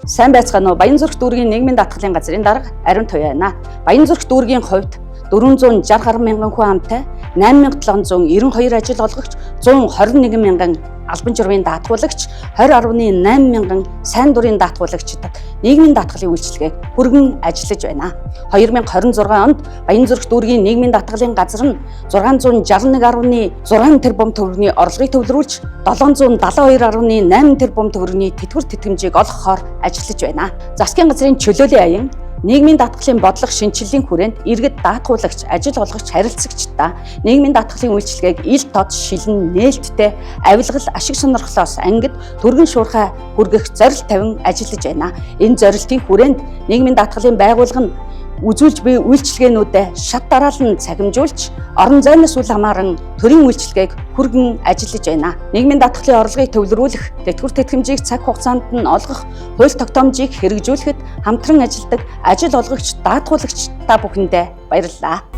Сайн байцгаана уу? Баянзүрх дүүргийн нийгмийн даатгалын газрын дарга Ариун Туяа байна. Баянзүрх дүүргийн хувьд 460 гаруй мянган хүн амтай, 8792 ажил олгогч, 121 мянган албан журмын даатгуулагч, 20.8 мянган сайн дурын даатгуулагчдад нийгмийн даатгалын үйлчилгээг хүргэн ажиллаж байна. 2026 онд Баянзүрх дүүргийн нийгмийн даатгалын газар нь 661.6 тэрбум төгрөгийн орлогыг төвлөрүүлж 772.8 тэрбум төгрөгийн тэтгэвэр тэтгэмжийг олгохоор ажиллаж байна. Засгийн газрын чөлөөлийн аян нийгмийн даатгалын бодлого шинжилгээний хүрээнд иргэд даатгуулагч, ажил олгогч, харилцагчдаа нийгмийн даатгалын үйлчилгээг ил тод шилэн нээлттэй авилгал ашиг сонирхлоос ангид түргэн шуурхай хүргэх зорилт тавин ажиллаж байна. Энэ зорилтын хүрээнд нийгмийн даатгалын байгууллага нь үзүүлж буй үйлчилгээнүүдэд шат дараалан цахимжуулж, орон зайнаас үл хамааран төрийн үйлчилгээг хүргэн ажиллаж байна. Нийгмийн даатгалын орлогыг төвлөрүүлэх, тэтгэвэр тэтгэмжийг цаг хугацаанд нь олгох, хууль тогтоомжийг хэрэгжүүлэхэд хамтран ажилладаг ажил олгогч, даатгуулагч та бүхэндээ баярлалаа.